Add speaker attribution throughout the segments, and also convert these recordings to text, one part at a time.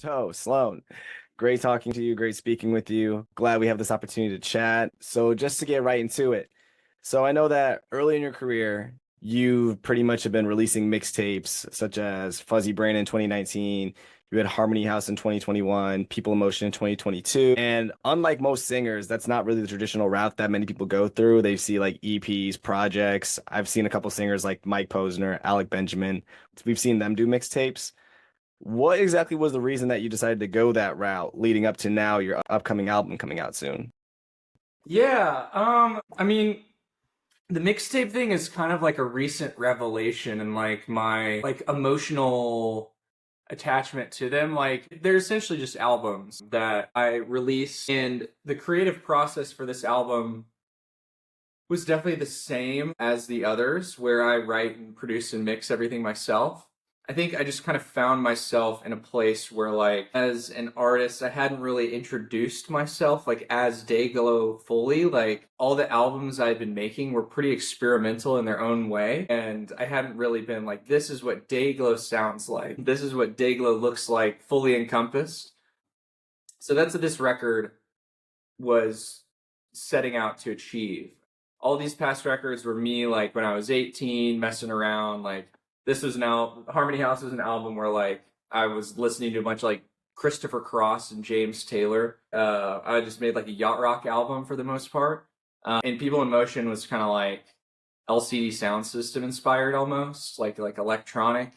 Speaker 1: So, Sloan, great talking to you, great speaking with you. Glad we have this opportunity to chat. So, just to get right into it. So, I know that early in your career, you pretty much have been releasing mixtapes such as Fuzzy Brain in 2019. You had Harmony House in 2021, People in Motion in 2022. And unlike most singers, that's not really the traditional route that many people go through. They see like EPs, projects. I've seen a couple singers like Mike Posner, Alec Benjamin. We've seen them do mixtapes. What exactly was the reason that you decided to go that route leading up to now your upcoming album coming out soon?
Speaker 2: Yeah, I mean, the mixtape thing is kind of like a recent revelation and like my like emotional attachment to them. Like they're essentially just albums that I release and the creative process for this album was definitely the same as the others where I write and produce and mix everything myself. I think I just kind of found myself in a place where like as an artist I hadn't really introduced myself like as Dayglow fully. Like all the albums I had been making were pretty experimental in their own way and I hadn't really been like this is what Dayglow sounds like. This is what Dayglow looks like fully encompassed. So that's what this record was setting out to achieve. All these past records were me like when I was 18 messing around. Like this was now Harmony House was an album where like I was listening to a bunch of like Christopher Cross and James Taylor. I just made like a yacht rock album for the most part. And People in Motion was kind of like LCD Sound System inspired almost, like electronic.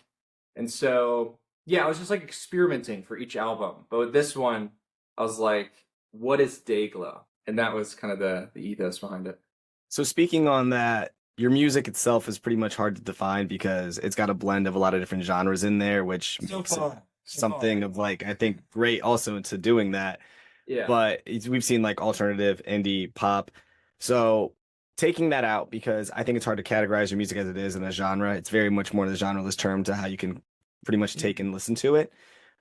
Speaker 2: And so yeah, I was just like experimenting for each album. But with this one, I was like, what is Dayglow? And that was kind of the ethos behind it.
Speaker 1: So speaking on that, your music itself is pretty much hard to define because it's got a blend of a lot of different genres in there, which
Speaker 2: So
Speaker 1: makes it
Speaker 2: fun. So
Speaker 1: something
Speaker 2: fun.
Speaker 1: of like I think great also into doing that.
Speaker 2: Yeah.
Speaker 1: But we've seen like alternative, indie, pop. So taking that out because I think it's hard to categorize your music as it is in a genre. It's very much more the genreless term to how you can pretty much take and listen to it.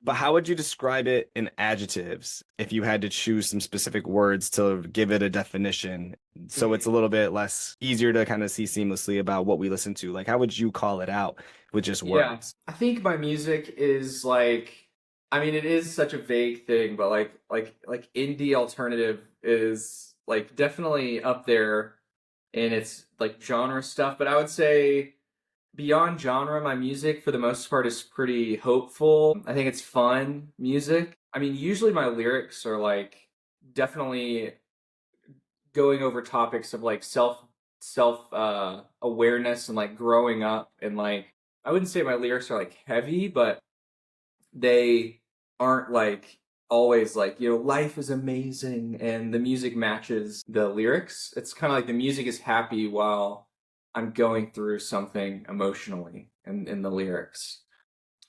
Speaker 1: But how would you describe it in adjectives if you had to choose some specific words to give it a definition? So it's a little bit less easier to kind of see seamlessly about what we listen to. Like, how would you call it out with just
Speaker 2: Yeah.
Speaker 1: words?
Speaker 2: I think my music is like I mean it is such a vague thing, but like indie alternative is like definitely up there in its like genre stuff, but I would say beyond genre, my music for the most part is pretty hopeful. I think it's fun music. I mean, usually my lyrics are like definitely going over topics of like self awareness and like growing up and like I wouldn't say my lyrics are like heavy, but they aren't like always like, life is amazing and the music matches the lyrics. It's kind of like the music is happy while I'm going through something emotionally in the lyrics.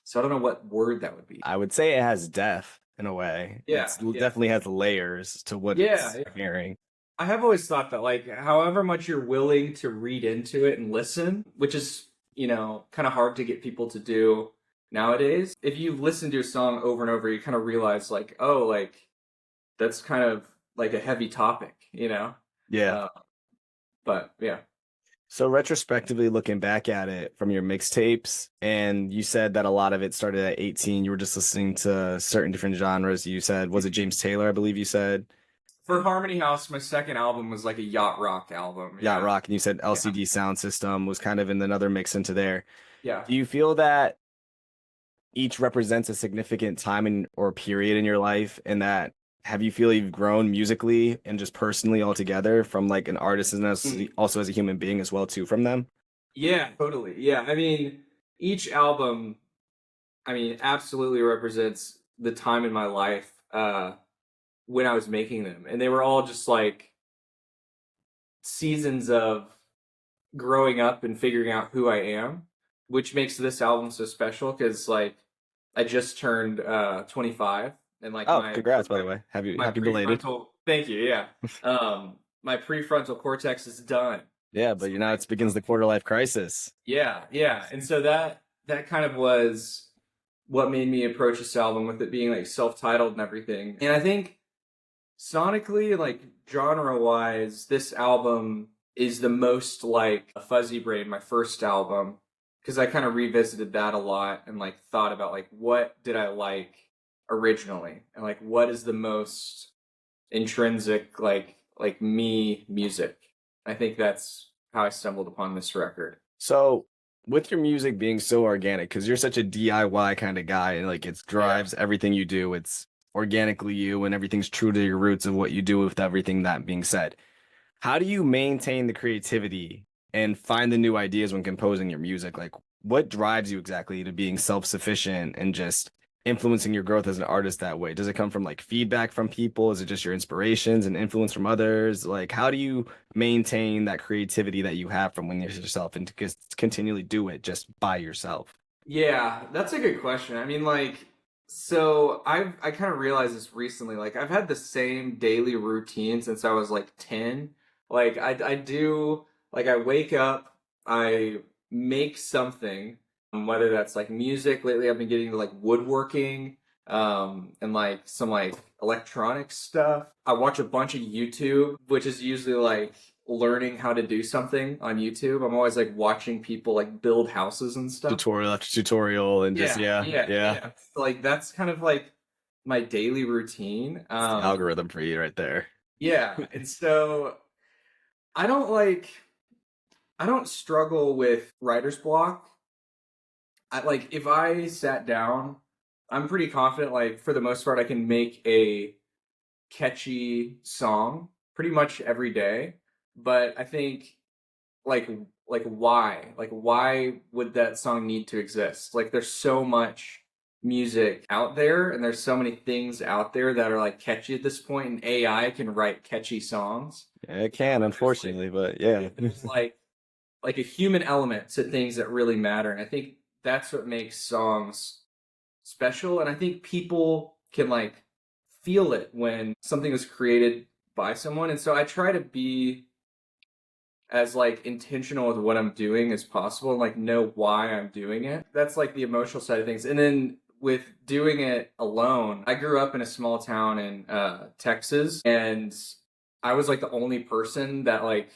Speaker 2: So I don't know what word that would be.
Speaker 1: I would say it has depth in a way.
Speaker 2: Yeah,
Speaker 1: It's
Speaker 2: yeah.
Speaker 1: definitely has layers to what
Speaker 2: Yeah,
Speaker 1: it's
Speaker 2: yeah.
Speaker 1: hearing.
Speaker 2: I have always thought that like however much you're willing to read into it and listen, which is, kind of hard to get people to do nowadays. If you listen to a song over and over, you kind of realize like, oh, like that's kind of like a heavy topic.
Speaker 1: Yeah.
Speaker 2: Uh, but yeah.
Speaker 1: So retrospectively looking back at it from your mixtapes, and you said that a lot of it started at 18. You were just listening to certain different genres. You said, was it James Taylor, I believe you said?
Speaker 2: For Harmony House, my second album was like a yacht rock album.
Speaker 1: Yacht
Speaker 2: Yeah.
Speaker 1: Rock, and you said
Speaker 2: Yeah.
Speaker 1: LCD Sound System was kind of in another mix into there.
Speaker 2: Yeah.
Speaker 1: Do you feel that each represents a significant time in or period in your life, and that have you feel you've grown musically and just personally altogether from like an artist and
Speaker 2: Mm.
Speaker 1: also as a human being as well too from them?
Speaker 2: Yeah, totally. Yeah. I mean, each album, I mean, absolutely represents the time in my life when I was making them. And they were all just like seasons of growing up and figuring out who I am, which makes this album so special because like I just turned 25 and like
Speaker 1: Oh,
Speaker 2: my
Speaker 1: congrats, by
Speaker 2: my
Speaker 1: the way.
Speaker 2: my
Speaker 1: Happy belated.
Speaker 2: prefrontal thank you, yeah. My prefrontal cortex is done.
Speaker 1: Yeah, but
Speaker 2: So
Speaker 1: you now
Speaker 2: like
Speaker 1: it begins the quarter life crisis.
Speaker 2: yeah, yeah. And so that kind of was what made me approach this album with it being like self-titled and everything. And I think sonically, like genre-wise, this album is the most like a Fuzzy Brain, my first album, because I kind of revisited that a lot and like thought about like what did I like originally, and like what is the most intrinsic like me music. I think that's how I stumbled upon this record.
Speaker 1: So with your music being so organic, because you're such a DIY kind of guy, and like it
Speaker 2: Yeah.
Speaker 1: drives everything you do, it's organically you, and everything's true to your roots of what you do. With everything that being said, how do you maintain the creativity and find the new ideas when composing your music? Like, what drives you exactly to being self-sufficient and just influencing your growth as an artist that way? Does it come from like feedback from people? Is it just your inspirations and influence from others? Like, how do you maintain that creativity that you have from when you're yourself and to just continually do it just by yourself?
Speaker 2: Yeah, that's a good question. I mean, like, so I kind of realized this recently. Like, I've had the same daily routine since I was like 10. Like, I do, like, I wake up, I make something, whether that's like music. Lately, I've been getting into like woodworking, and like some like electronic stuff. I watch a bunch of YouTube, which is usually like learning how to do something on YouTube. I'm always like watching people like build houses and stuff.
Speaker 1: Tutorial after tutorial, and just
Speaker 2: Yeah,
Speaker 1: yeah,
Speaker 2: yeah,
Speaker 1: yeah.
Speaker 2: yeah. So, like that's kind of like my daily routine.
Speaker 1: It's the algorithm for you right there.
Speaker 2: Yeah, and so I don't like I don't struggle with writer's block. I like if I sat down, I'm pretty confident like for the most part I can make a catchy song pretty much every day. But I think like why would that song need to exist? Like there's so much music out there and there's so many things out there that are like catchy at this point, and AI can write catchy songs.
Speaker 1: Yeah, it can,
Speaker 2: There's like
Speaker 1: unfortunately, but yeah.
Speaker 2: there's like a human element to things that really matter, and I think that's what makes songs special. And I think people can like feel it when something is created by someone, and so I try to be as like intentional with what I'm doing as possible and like know why I'm doing it. That's like the emotional side of things. And then with doing it alone, I grew up in a small town in Texas, and I was like the only person that like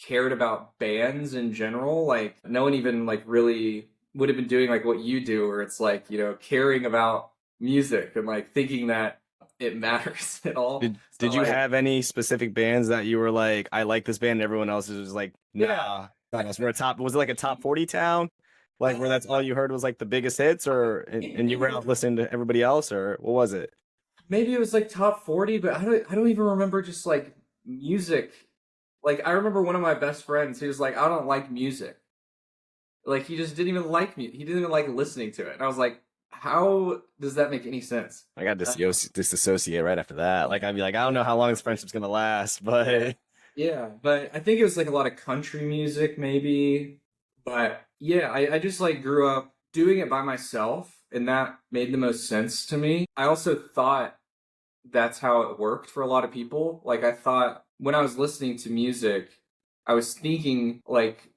Speaker 2: cared about bands in general. Like no one even like really would have been doing like what you do, where it's like, you know, caring about music and like thinking that it matters at all.
Speaker 1: Did
Speaker 2: So
Speaker 1: you
Speaker 2: like
Speaker 1: have any specific bands that you were like, I like this band, and everyone else is just like,
Speaker 2: yeah.
Speaker 1: nah, not us. We're a top. Was it like a top 40 town? Like where that's all you heard was like the biggest hits, or and you were out listening to everybody else, or what was it?
Speaker 2: Maybe it was like top 40, but I don't even remember just like music. Like I remember one of my best friends, he was like, I don't like music. Like he just didn't even like me. He didn't even like listening to it. And I was like, how does that make any sense?
Speaker 1: I got disassociate right after that. Like I'd be like, I don't know how long this friendship's gonna last, but
Speaker 2: Yeah, but I think it was like a lot of country music, maybe. But yeah, I just like grew up doing it by myself, and that made the most sense to me. I also thought that's how it worked for a lot of people. Like I thought when I was listening to music, I was thinking like,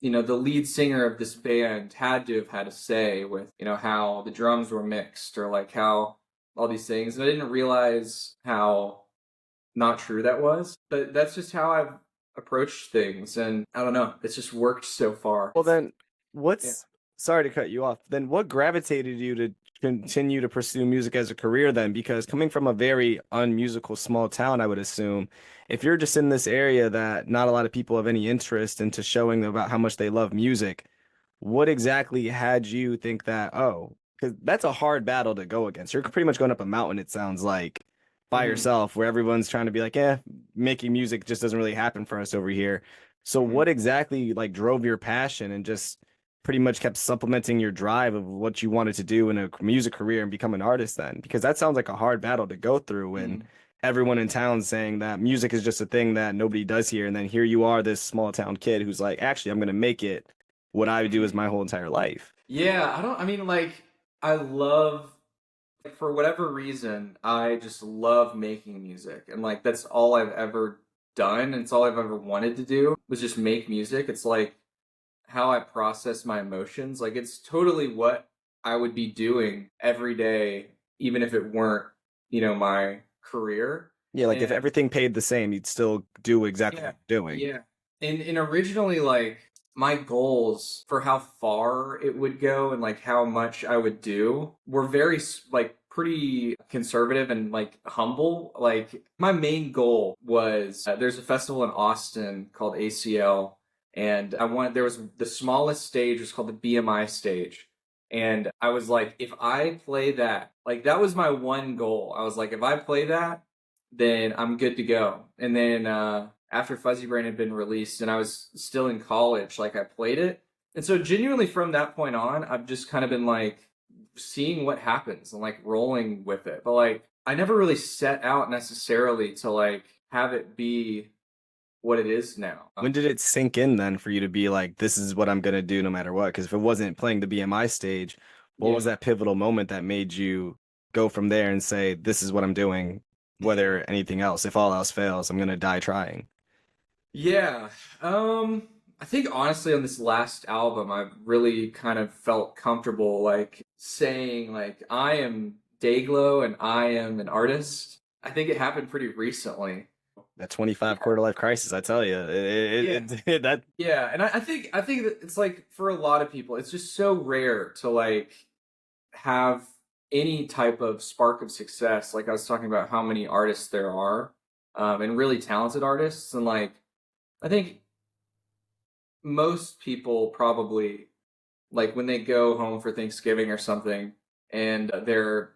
Speaker 2: you know, the lead singer of this band had to have had a say with, you know, how the drums were mixed or like how all these things. And I didn't realize how not true that was. But that's just how I've approached things, and I don't know, it's just worked so far.
Speaker 1: well then,
Speaker 2: Yeah.
Speaker 1: what's sorry to cut you off. Then what gravitated you to continue to pursue music as a career then? Because coming from a very unmusical small town, I would assume, if you're just in this area that not a lot of people have any interest into showing about how much they love music, what exactly had you think that, oh, because that's a hard battle to go against. You're pretty much going up a mountain, it sounds like, by
Speaker 2: Hmm.
Speaker 1: yourself, where everyone's trying to be like, making music just doesn't really happen for us over here. So
Speaker 2: Hmm.
Speaker 1: what exactly like drove your passion and just pretty much kept supplementing your drive of what you wanted to do in a music career and become an artist then? Because that sounds like a hard battle to go through when
Speaker 2: Hmm.
Speaker 1: everyone in town saying that music is just a thing that nobody does here. And then here you are, this small town kid who's like, actually, I'm going to make it what I do is my whole entire life.
Speaker 2: Yeah, I mean, like, I love, like, for whatever reason, I just love making music. And, like, that's all I've ever done. And it's all I've ever wanted to do was just make music. It's like how I process my emotions. Like, it's totally what I would be doing every day, even if it weren't, you know, my career.
Speaker 1: Yeah, like if
Speaker 2: And
Speaker 1: everything paid the same, you'd still do exactly
Speaker 2: yeah,
Speaker 1: what you're doing.
Speaker 2: yeah. And originally, like my goals for how far it would go and like how much I would do were very like pretty conservative and like humble. Like my main goal was there's a festival in Austin called ACL, and there was the smallest stage was called the BMI stage. And I was like, if I play that, like that was my one goal. I was like, if I play that, then I'm good to go. And then after Fuzzy Brain had been released and I was still in college, like I played it. And so genuinely from that point on, I've just kind of been like seeing what happens and like rolling with it. But like I never really set out necessarily to like have it be what it is now.
Speaker 1: When did it sink in then for you to be like, this is what I'm gonna do no matter what? Because if it wasn't playing the BMI stage, what was
Speaker 2: Yeah.
Speaker 1: that pivotal moment that made you go from there and say, this is what I'm doing, whether anything else, if all else fails, I'm gonna die trying?
Speaker 2: Yeah. I think honestly on this last album I've really kind of felt comfortable like saying like I am Dayglow and I am an artist. I think it happened pretty recently.
Speaker 1: That 25 quarter life crisis, I tell you,
Speaker 2: Yeah.
Speaker 1: that
Speaker 2: Yeah, and I think that it's like for a lot of people, it's just so rare to like have any type of spark of success. Like I was talking about how many artists there are, and really talented artists, and like I think most people probably like when they go home for Thanksgiving or something, and their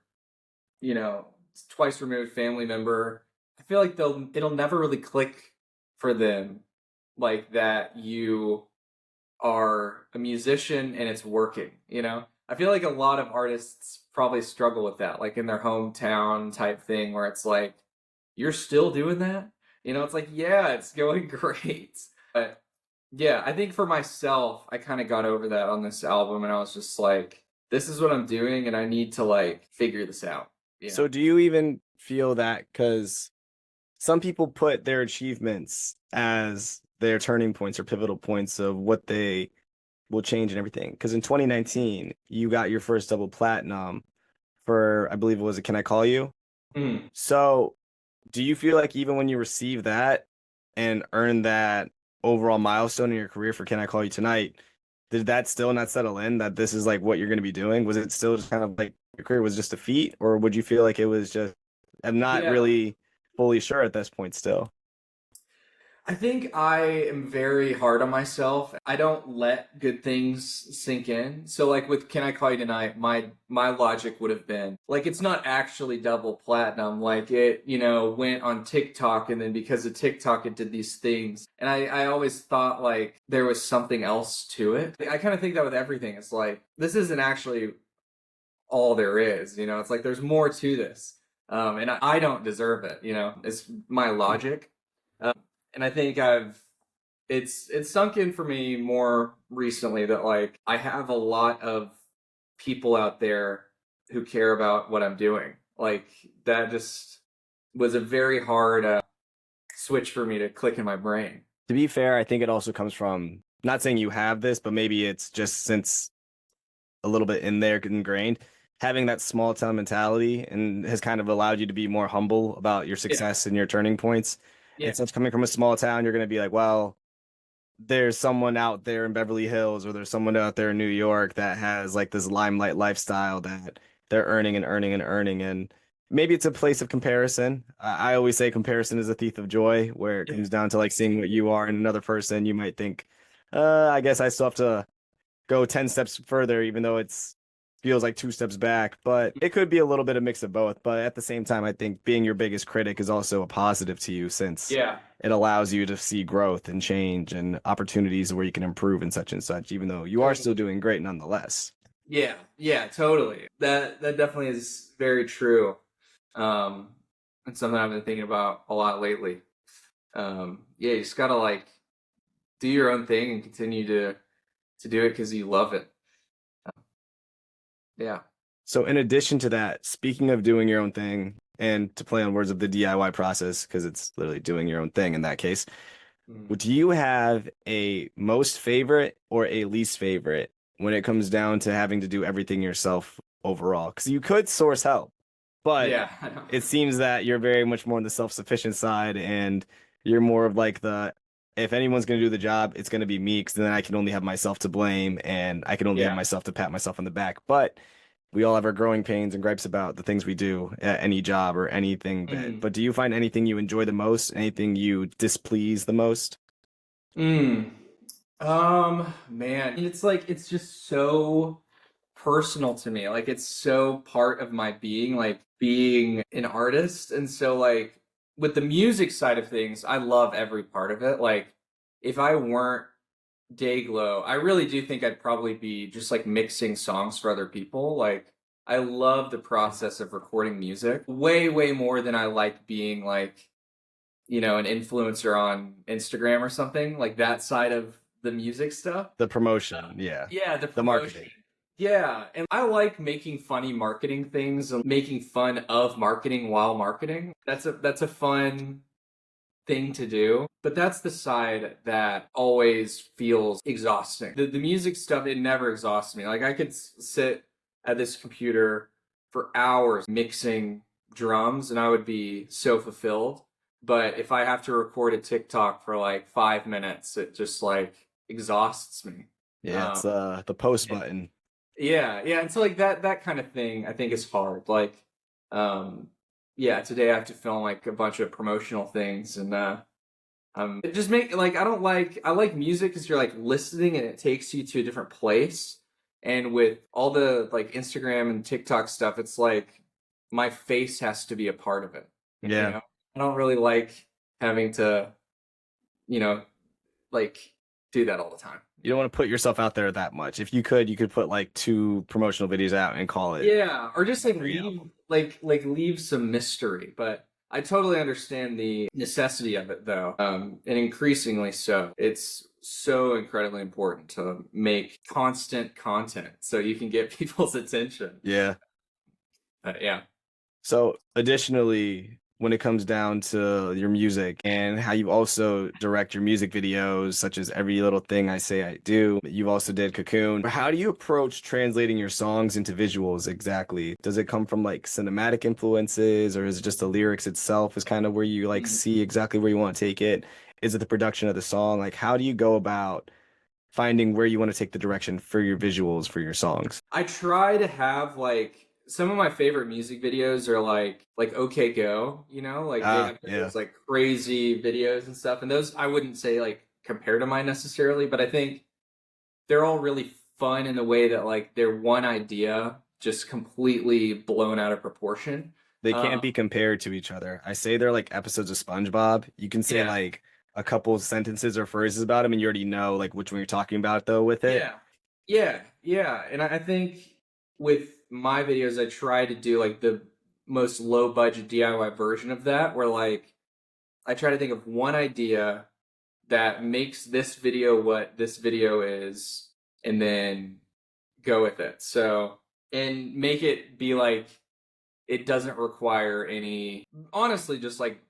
Speaker 2: you know twice removed family member, I feel like it'll never really click for them like that you are a musician and it's working, you know? I feel like a lot of artists probably struggle with that, like in their hometown type thing where it's like, you're still doing that? You know, it's like, yeah, it's going great. But yeah, I think for myself, I kind of got over that on this album and I was just like, this is what I'm doing and I need to like figure this out. Yeah.
Speaker 1: so do you even feel that? Because some people put their achievements as their turning points or pivotal points of what they will change and everything. Because in 2019, you got your first double platinum for, I believe it was a Can I Call You?
Speaker 2: Mm.
Speaker 1: So do you feel like even when you receive that and earn that overall milestone in your career for Can I Call You Tonight, did that still not settle in that this is like what you're going to be doing? Was it still just kind of like your career was just a feat, or would you feel like it was just, I'm not
Speaker 2: Yeah.
Speaker 1: really fully sure at this point still?
Speaker 2: I think I am very hard on myself. I don't let good things sink in. So like with Can I Call You Tonight, my logic would have been like it's not actually double platinum. Like it, went on TikTok and then because of TikTok it did these things. And I always thought like there was something else to it. I kind of think that with everything. It's like this isn't actually all there is, it's like there's more to this. And I don't deserve it, it's my logic. And I think it's sunk in for me more recently that like I have a lot of people out there who care about what I'm doing. Like that just was a very hard switch for me to click in my brain.
Speaker 1: To be fair, I think it also comes from, not saying you have this, but maybe it's just since a little bit in there ingrained, having that small town mentality and has kind of allowed you to be more humble about your
Speaker 2: Yeah,
Speaker 1: success and your turning points.
Speaker 2: yeah,
Speaker 1: And since coming from a small town, you're going to be like, well, there's someone out there in Beverly Hills or there's someone out there in New York that has like this limelight lifestyle that they're earning and earning and earning. And maybe it's a place of comparison. I always say comparison is a thief of joy, where it
Speaker 2: yeah,
Speaker 1: comes down to like seeing what you are in another person. You might think, I guess I still have to go 10 steps further, even though it's feels like two steps back. But it could be a little bit of mix of both. But at the same time, I think being your biggest critic is also a positive to you since
Speaker 2: yeah,
Speaker 1: it allows you to see growth and change and opportunities where you can improve and such, even though you are still
Speaker 2: totally.
Speaker 1: doing great nonetheless.
Speaker 2: Yeah, yeah, totally. That definitely is very true. Um, it's something I've been thinking about a lot lately. Yeah, you just gotta like do your own thing and continue to do it because you love it. Yeah.
Speaker 1: So, in addition to that, speaking of doing your own thing, and to play on words of the DIY process, because it's literally doing your own thing in that case,
Speaker 2: Mm.
Speaker 1: do you have a most favorite or a least favorite when it comes down to having to do everything yourself overall? Because you could source help, but
Speaker 2: Yeah, I know.
Speaker 1: it seems that you're very much more on the self-sufficient side and you're more of like the, if anyone's going to do the job, it's going to be me because then I can only have myself to blame and I can only have
Speaker 2: Yeah.
Speaker 1: myself to pat myself on the back. But we all have our growing pains and gripes about the things we do at any job or anything bit.
Speaker 2: Mm.
Speaker 1: But do you find anything you enjoy the most, anything you displease the most?
Speaker 2: Mm. Man, it's like it's just so personal to me. Like it's so part of my being, like being an artist. And so like with the music side of things, I love every part of it. Like if I weren't Dayglow, I really do think I'd probably be just like mixing songs for other people. Like I love the process of recording music way, way more than I like being like, an influencer on Instagram or something. Like that side of the music stuff.
Speaker 1: The promotion, yeah.
Speaker 2: Yeah, the
Speaker 1: The
Speaker 2: promotion.
Speaker 1: marketing.
Speaker 2: Yeah, and I like making funny marketing things and making fun of marketing while marketing. That's a fun thing to do. But that's the side that always feels exhausting. The music stuff, it never exhausts me. Like I could sit at this computer for hours mixing drums and I would be so fulfilled. But if I have to record a TikTok for like 5 minutes, it just like exhausts me.
Speaker 1: Yeah, it's
Speaker 2: Um,
Speaker 1: the post
Speaker 2: and
Speaker 1: button.
Speaker 2: yeah, yeah, and so like that kind of thing I think is hard. Like, um, yeah, today I have to film like a bunch of promotional things, and it just make like I like music because you're like listening and it takes you to a different place. And with all the like Instagram and TikTok stuff, it's like my face has to be a part of it. You
Speaker 1: Yeah.
Speaker 2: know, I don't really like having to, you know, like do that all the time.
Speaker 1: You don't want to put yourself out there that much. If you could put like two promotional videos out and call it
Speaker 2: Yeah, or just like
Speaker 1: free
Speaker 2: leave
Speaker 1: album.
Speaker 2: leave some mystery, but I totally understand the necessity of it though. And increasingly so. It's so incredibly important to make constant content so you can get people's attention.
Speaker 1: Yeah.
Speaker 2: Yeah.
Speaker 1: So additionally, when it comes down to your music and how you also direct your music videos, such as Every Little Thing I Say I Do, you've also did Cocoon. How do you approach translating your songs into visuals exactly? Does it come from like cinematic influences, or is it just the lyrics itself is kind of where you like
Speaker 2: Mm.
Speaker 1: see exactly where you want to take it? Is it the production of the song? Like, how do you go about finding where you want to take the direction for your visuals for your songs?
Speaker 2: I try to have like some of my favorite music videos are like OK Go, like they
Speaker 1: Ah,
Speaker 2: have
Speaker 1: yeah.
Speaker 2: those like crazy videos and stuff. And those I wouldn't say like compare to mine necessarily, but I think they're all really fun in the way that like they're one idea just completely blown out of proportion.
Speaker 1: They can't
Speaker 2: Um,
Speaker 1: be compared to each other. I say they're like episodes of SpongeBob. You can say
Speaker 2: yeah,
Speaker 1: like a couple sentences or phrases about them, and you already know like which one you're talking about though with it.
Speaker 2: yeah, yeah. And I think with my videos, I try to do like the most low budget DIY version of that, where like I try to think of one idea that makes this video what this video is, and then go with it. So, and make it be like it doesn't require any, honestly, just like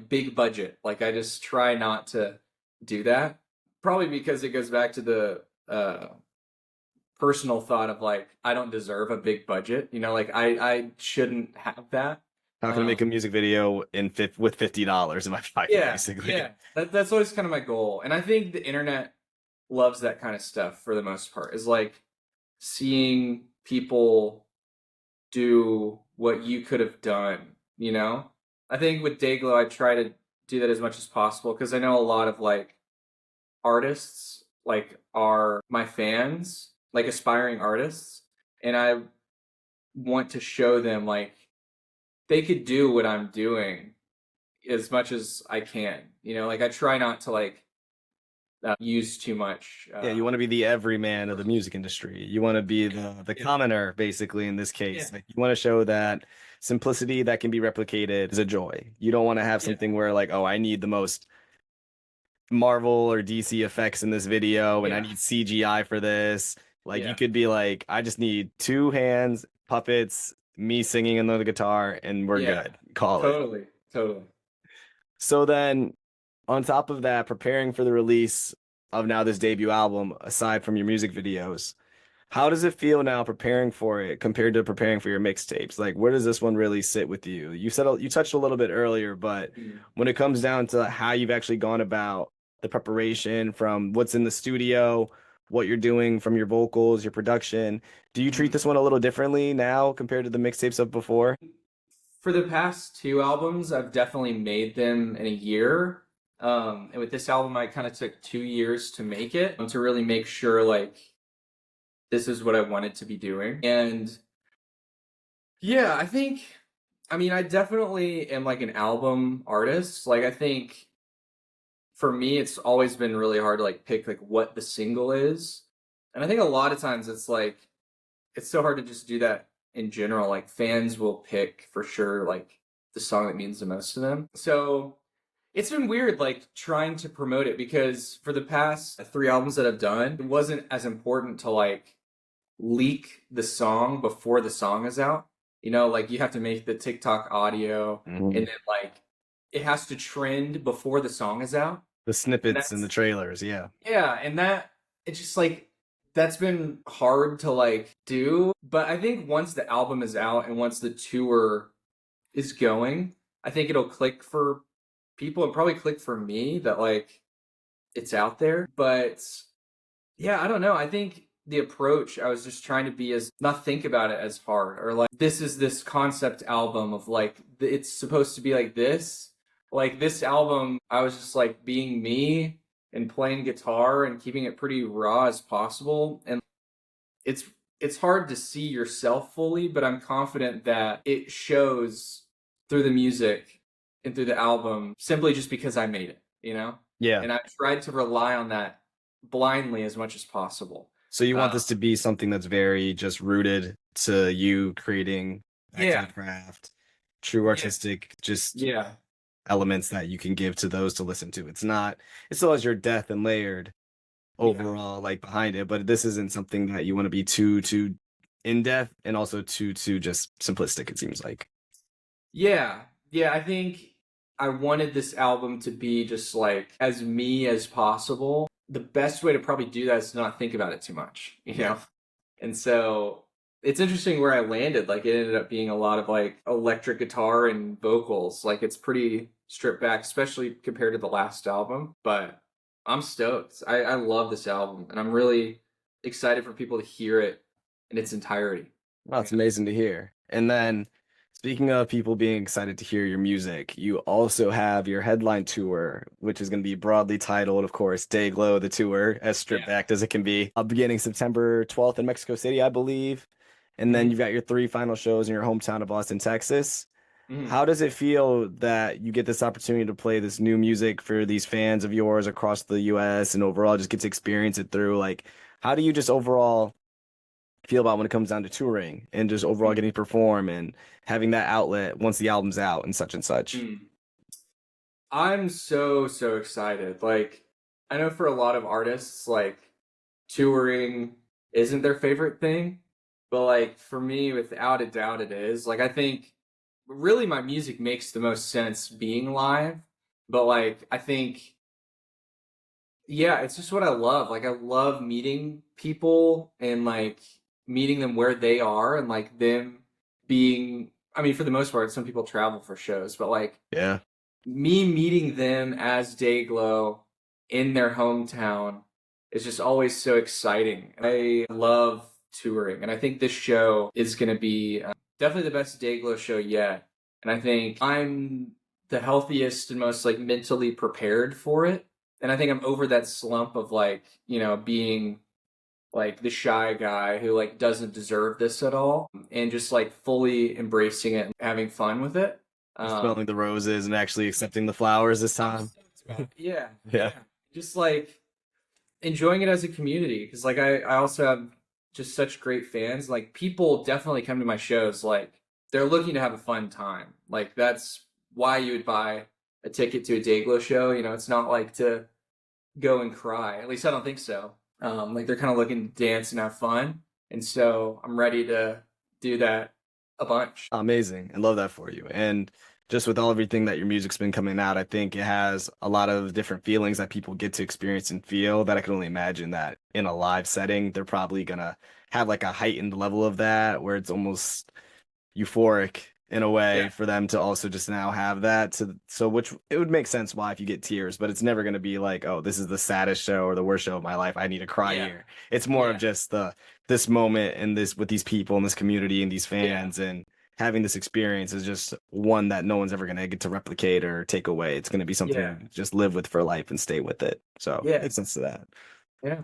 Speaker 2: big budget. Like I just try not to do that. Probably because it goes back to the personal thought of like I don't deserve a big budget. Like I shouldn't have that.
Speaker 1: How can I make a
Speaker 2: Um,
Speaker 1: music video with $50 in my pocket,
Speaker 2: yeah,
Speaker 1: basically?
Speaker 2: yeah. That's always kind of my goal, and I think the internet loves that kind of stuff for the most part. Is like seeing people do what you could have done. I think with Dayglow, I try to do that as much as possible because I know a lot of like artists like are my fans, like aspiring artists, and I want to show them like they could do what I'm doing as much as I can. Like I try not to like use too much.
Speaker 1: Yeah, you want to be the everyman of the music industry. You want to be the
Speaker 2: Yeah,
Speaker 1: commoner, basically, in this
Speaker 2: yeah,
Speaker 1: case. Like you want to show that simplicity that can be replicated is a joy. You don't want to have
Speaker 2: yeah,
Speaker 1: something where like, oh, I need the most Marvel or DC effects in this video and I
Speaker 2: yeah,
Speaker 1: need CGI for this. Like you
Speaker 2: yeah,
Speaker 1: could be like, I just need two hands, puppets, me singing on the guitar, and we're
Speaker 2: yeah.
Speaker 1: good. Call it.
Speaker 2: Totally, totally.
Speaker 1: So then on top of that, preparing for the release of now this debut album, aside from your music videos, how does it feel now preparing for it compared to preparing for your mixtapes? Like, where does this one really sit with you? You said you touched a little bit earlier, but
Speaker 2: Mm.
Speaker 1: when it comes down to how you've actually gone about the preparation from what's in the studio, what you're doing from your vocals, your production. Do you treat
Speaker 2: Mhm.
Speaker 1: this one a little differently now compared to the mixtapes of before?
Speaker 2: For the past two albums, I've definitely made them in a year. And with this album, I kind of took 2 years to make it, to really make sure like this is what I wanted to be doing. And yeah, I mean, I definitely am like an album artist. Like, I think for me, it's always been really hard to like pick like what the single is. And I think a lot of times it's like, it's so hard to just do that in general. Like, fans will pick for sure, like the song that means the most to them. So it's been weird, like trying to promote it because for the past three albums that I've done, it wasn't as important to like leak the song before the song is out. You know, like you have to make the TikTok audio and
Speaker 1: Mhm.
Speaker 2: then like it has to trend before the song is out.
Speaker 1: The
Speaker 2: And
Speaker 1: snippets and the
Speaker 2: that's,
Speaker 1: trailers, yeah.
Speaker 2: yeah, and that it's just like that's been hard to like do. But I think once the album is out and once the tour is going, I think it'll click for people and probably click for me that like it's out there. But yeah, I don't know. I think the approach, I was just trying to be as not think about it as hard or like this is this concept album of like it's supposed to be like this. Like this album, I was just like being me and playing guitar and keeping it pretty raw as possible. And it's it's hard to see yourself fully, but I'm confident that it shows through the music and through the album simply just because I made it, you know?
Speaker 1: Yeah.
Speaker 2: And I tried to rely on that blindly as much as possible.
Speaker 1: So you
Speaker 2: Uh,
Speaker 1: want this to be something that's very just rooted to you creating back to the
Speaker 2: yeah,
Speaker 1: craft, true
Speaker 2: yeah,
Speaker 1: artistic, just
Speaker 2: yeah,
Speaker 1: elements that you can give to those to listen to. It's not, it still has your depth and layered
Speaker 2: yeah,
Speaker 1: overall like behind it, but this isn't something that you want to be too in depth and also too just simplistic, it seems like.
Speaker 2: yeah, yeah. I think I wanted this album to be just like as me as possible. The best way to probably do that is to not think about it too much, you
Speaker 1: Yeah.
Speaker 2: know? And so it's interesting where I landed. Like it ended up being a lot of like electric guitar and vocals. Like it's pretty stripped back, especially compared to the last album. But I'm stoked. I love this album and I'm really excited for people to hear it in its entirety.
Speaker 1: Well, it's amazing to hear. And then speaking of people being excited to hear your music, you also have your headline tour, which is going to be broadly titled, of course, Dayglow, the tour, as stripped
Speaker 2: Yeah.
Speaker 1: back as it can be, beginning September 12th in Mexico City, I believe. And then
Speaker 2: Hmm.
Speaker 1: you've got your three final shows in your hometown of Austin, Texas.
Speaker 2: Hmm.
Speaker 1: How does it feel that you get this opportunity to play this new music for these fans of yours across the US and overall just get to experience it through? Like, how do you just overall feel about when it comes down to touring and just overall getting to perform and having that outlet once the album's out and such and such?
Speaker 2: Hmm. I'm so excited. Like I know for a lot of artists, like touring isn't their favorite thing, but like for me, without a doubt, it is. Like I think really my music makes the most sense being live, but like I think yeah, it's just what I love. Like I love meeting people and like meeting them where they are and like them being I mean for the most part some people travel for shows, but like
Speaker 1: Yeah.
Speaker 2: me meeting them as Dayglow in their hometown is just always so exciting. I love touring, and I think this show is going to be definitely the best Dayglow show yet. And I think I'm the healthiest and most like mentally prepared for it. And I think I'm over that slump of like, you know, being like the shy guy who like doesn't deserve this at all and just like fully embracing it and having fun with it.
Speaker 1: You're
Speaker 2: Um,
Speaker 1: smelling the roses and actually accepting the flowers this
Speaker 2: I'm
Speaker 1: time.
Speaker 2: stoked about it. Yeah,
Speaker 1: Yeah.
Speaker 2: yeah. Just like enjoying it as a community because like I also have just such great fans. Like people definitely come to my shows like they're looking to have a fun time. Like that's why you would buy a ticket to a Dayglow show. You know, it's not like to go and cry. At least I don't think so. Like they're kind of looking to dance and have fun. And so I'm ready to do that a bunch.
Speaker 1: Amazing. I love that for you. And just with all everything that your music's been coming out, I think it has a lot of different feelings that people get to experience and feel that I can only imagine that in a live setting, they're probably gonna have like a heightened level of that where it's almost euphoric in a way
Speaker 2: Yeah.
Speaker 1: for them to also just now have that so which it would make sense why if you get tears, but it's never going to be like, oh, this is the saddest show or the worst show of my life, I need to cry
Speaker 2: Yeah.
Speaker 1: here. It's more of
Speaker 2: Yeah.
Speaker 1: just this moment and this with these people and this community and these
Speaker 2: Yeah.
Speaker 1: fans, and having this experience is just one that no one's ever going to get to replicate or take away. It's going to be something
Speaker 2: Yeah.
Speaker 1: to just live with for life and stay with it. So it
Speaker 2: Yeah.
Speaker 1: makes sense to that.
Speaker 2: Yeah.